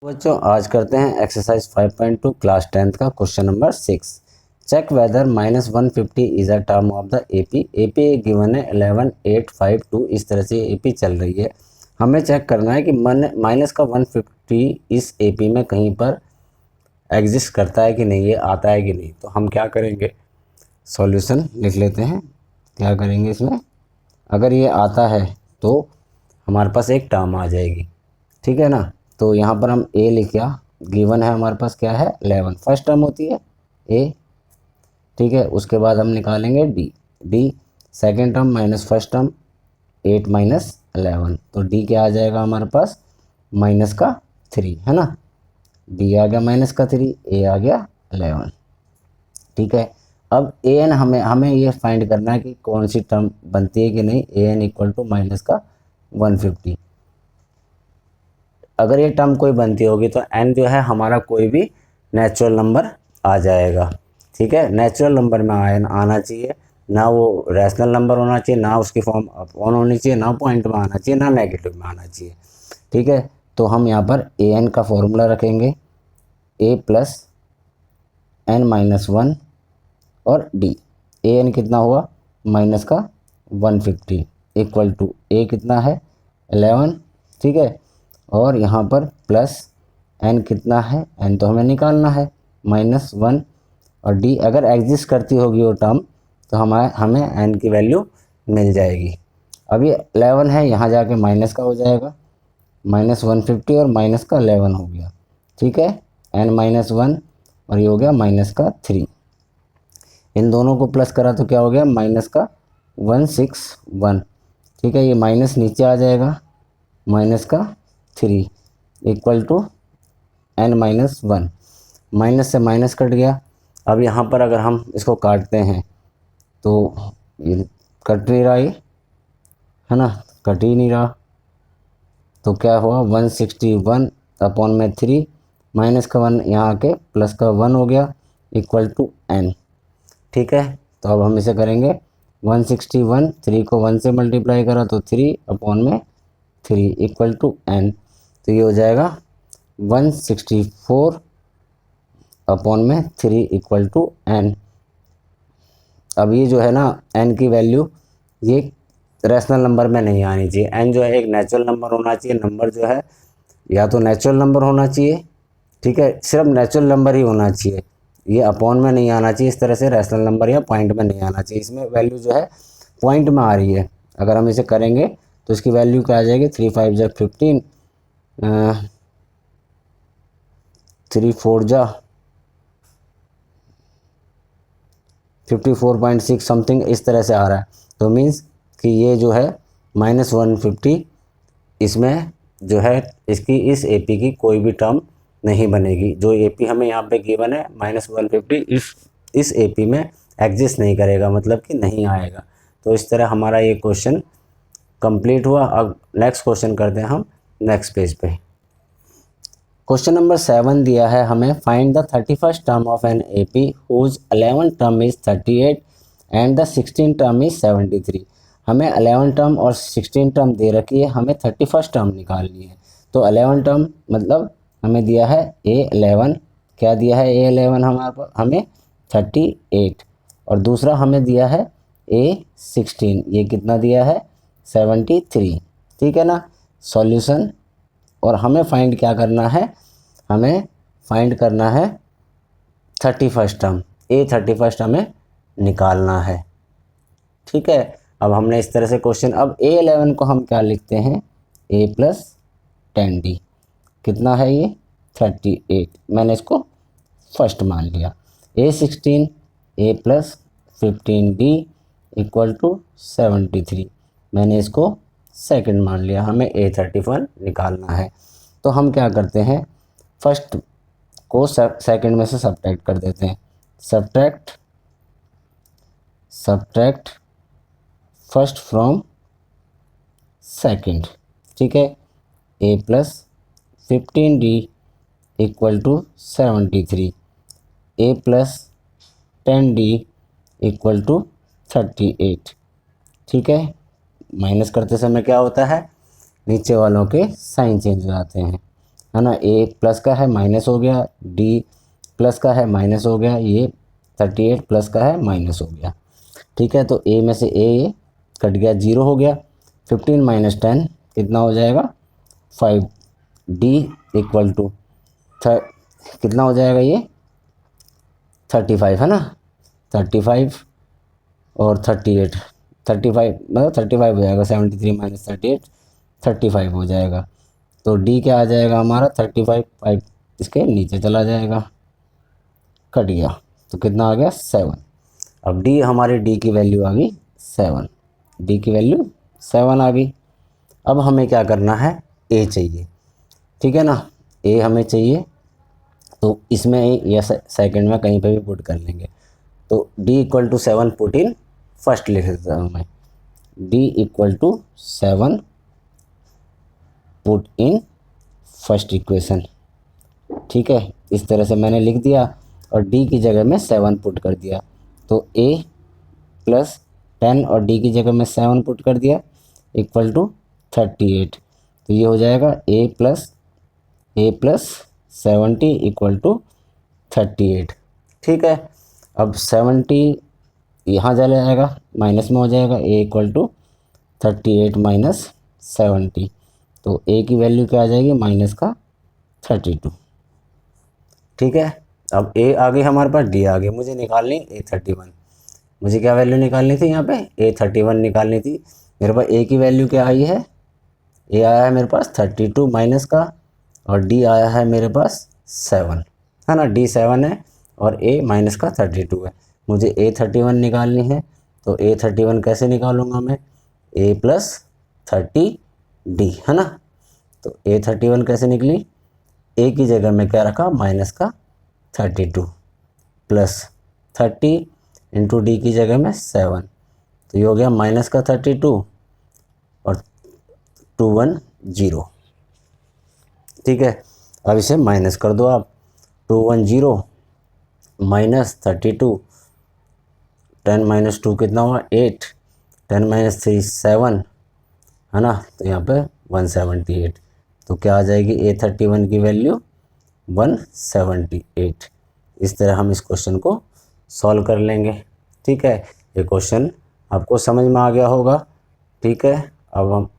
बच्चों आज करते हैं एक्सरसाइज 5.2 क्लास 10th का question number 6। Check whether -150 is a term of the AP given है 11852। इस तरह से एपी चल रही है। हमें चेक करना है कि माइनस का 150 इस एपी में कहीं पर एग्जिस्ट करता है कि नहीं, ये आता है कि नहीं। तो हम क्या करेंगे, सॉल्यूशन लिख लेते हैं। क्या करेंगे इसमें, अगर ये आता है तो हमारे पास एक टर्म आ जाएगी, ठीक है ना। तो यहाँ पर हम ए लिखा, गिवन है हमारे पास क्या है 11, फर्स्ट टर्म होती है ए, ठीक है। उसके बाद हम निकालेंगे D second term minus first term 8 minus 11, तो डी क्या आ जाएगा हमारे पास माइनस का 3, है ना। डी आ गया माइनस का 3, ए आ गया 11, ठीक है। अब ए एन हमें ये फाइंड करना है कि कौन सी टर्म बनती है कि नहीं। A N equal to minus का 150, अगर ये टर्म कोई बनती होगी तो एन जो है हमारा कोई भी नेचुरल नंबर आ जाएगा, ठीक है। नेचुरल नंबर में आना चाहिए, ना वो रैशनल नंबर होना चाहिए, ना उसकी फॉर्म अपॉन होनी चाहिए, ना पॉइंट में आना चाहिए, ना नेगेटिव में आना चाहिए, ठीक है। तो हम यहाँ पर ए एन का फॉर्मूला रखेंगे, ए प्लस एन माइनस 1 और डी। ए एन कितना हुआ माइनस का 150 इक्वल टू ए कितना है 11, ठीक है। और यहाँ पर प्लस एन कितना है, एन तो हमें निकालना है -1, और डी अगर एग्जिस्ट करती होगी वो टर्म तो हमें एन की वैल्यू मिल जाएगी। अब ये 11 है, यहाँ जाके माइनस का हो जाएगा, -150 और माइनस का 11 हो गया, ठीक है। n-1 और ये हो गया माइनस का 3, इन दोनों को प्लस करा तो क्या हो गया माइनस का 161, ठीक है। ये माइनस नीचे आ जाएगा, माइनस का 3 इक्वल टू n-1, माइनस से माइनस कट गया। अब यहाँ पर अगर हम इसको काटते हैं तो ये कट नहीं रहा, ये है ना, कट ही नहीं रहा। तो क्या हुआ 161 अपॉन में 3, माइनस का 1 यहाँ आके प्लस का 1 हो गया इक्वल टू n, ठीक है। तो अब हम इसे करेंगे 161, 3 को 1 से मल्टीप्लाई करा तो 3 अपॉन में 3 इक्वल टू n, तो ये हो जाएगा 164 अपॉन में 3 इक्वल टू n। अब ये जो है ना n की वैल्यू ये रैशनल नंबर में नहीं आनी चाहिए। n जो है एक नेचुरल नंबर होना चाहिए। नंबर जो है या तो नेचुरल नंबर होना चाहिए, ठीक है, सिर्फ नेचुरल नंबर ही होना चाहिए, ये अपॉन में नहीं आना चाहिए। इस तरह से रैशनल नंबर या पॉइंट में नहीं आना चाहिए। इसमें वैल्यू जो है पॉइंट में आ रही है। अगर हम इसे करेंगे तो इसकी वैल्यू क्या आ जाएगी 3 5 जा 15, 3 4 जा 54.6 समथिंग, इस तरह से आ रहा है। तो मीन्स कि ये जो है -150, इसमें जो है इसकी इस एपी की कोई भी टर्म नहीं बनेगी। जो एपी हमें यहाँ पे गिवन है -150 इस एपी में एग्जिस्ट नहीं करेगा, मतलब कि नहीं आएगा। तो इस तरह हमारा ये क्वेश्चन कंप्लीट हुआ। अब नेक्स्ट क्वेश्चन करते हैं हम नेक्स्ट पेज पे। क्वेश्चन नंबर 7 दिया है हमें, find the 31st term of an AP whose 11 term is 38 and the 16 term is 73। हमें 11 टर्म और 16 टर्म दे रखी है, हमें 31st टर्म निकालनी है। तो 11 टर्म मतलब हमें दिया है A11, क्या दिया है A11 हमारे पास हमें 38, और दूसरा हमें दिया है A16, ये कितना दिया है 73, ठीक है ना। सॉल्यूशन, और हमें फाइंड क्या करना है, हमें फाइंड करना है 31st टर्म, A31 हमें निकालना है, ठीक है। अब हमने इस तरह से क्वेश्चन, अब A11 को हम क्या लिखते हैं A प्लस 10D, कितना है ये 38, मैंने इसको फर्स्ट मान लिया। A16 A plus 15D equal to 73, मैंने इसको सेकंड मान लिया। हमें A31 निकालना है। तो हम क्या करते हैं, फर्स्ट को सेकंड में से सब्ट्रैक्ट कर देते हैं। सब्ट्रैक्ट फर्स्ट फ्रॉम सेकंड, ठीक है। A plus 15D equal to 73, A plus 10D equal to 38, ठीक है। माइनस करते समय क्या होता है, नीचे वालों के साइन चेंज हो जाते हैं। है ना। ए प्लस का है माइनस हो गया, डी प्लस का है माइनस हो गया, ये 38 प्लस का है माइनस हो गया। ठीक है, तो ए में से ए कट गया, 0 हो गया। 15 माइनस 10 कितना हो जाएगा 5। डी इक्वल टू कितना हो जाएगा ये 35 है ना। 35 और 38, 35 मतलब 35 हो जाएगा, 73 माइनस 38 35 हो जाएगा। तो डी क्या आ जाएगा हमारा 35, 5 इसके नीचे चला जाएगा, कट गया। तो कितना आ गया 7। अब डी हमारी डी की वैल्यू आ गई 7, डी की वैल्यू 7 आ गई। अब हमें क्या करना है, ए चाहिए। ठीक है ना, ए हमें चाहिए, तो इसमें या सेकंड में कहीं पे भी पुट कर लेंगे। तो D equal to 7 put in first लिख देता हूँ मैं, D equal to 7 put in first equation. ठीक है, इस तरह से मैंने लिख दिया और डी की जगह में 7 पुट कर दिया। तो ए प्लस 10 और डी की जगह में 7 पुट कर दिया इक्वल टू 38। तो ये हो जाएगा ए प्लस 70 इक्वल टू 38। ठीक है, अब 70 यहाँ चला जाएगा, माइनस में हो जाएगा, ए इक्वल टू 38 माइनस 70। तो ए की वैल्यू क्या आ जाएगी माइनस का 32। ठीक है, अब ए आ गई हमारे पास, डी आ गई, मुझे निकालनी A31। मुझे क्या वैल्यू निकालनी थी यहाँ पे A31 निकालनी थी। मेरे पास ए की वैल्यू क्या आई है, ए आया है मेरे पास 32 माइनस का, और डी आया है मेरे पास 7 है ना। डी 7 है और ए माइनस का 32 है। मुझे A31 निकालनी है, तो A31 कैसे निकालूंगा मैं, ए प्लस 30 डी है ना। तो A31 कैसे निकली, ए की जगह में क्या रखा माइनस का 32 प्लस 30 इंटू डी की जगह में 7। तो ये हो गया माइनस का 32 और 210। ठीक है, अब इसे माइनस कर दो आप, 210 माइनस 32, 10 माइनस 2 कितना हुआ 8, 10 माइनस 3 7 है ना। तो यहाँ पे 178। तो क्या आ जाएगी A31 की वैल्यू 178। इस तरह हम इस क्वेश्चन को सॉल्व कर लेंगे। ठीक है, ये क्वेश्चन आपको समझ में आ गया होगा। ठीक है, अब हम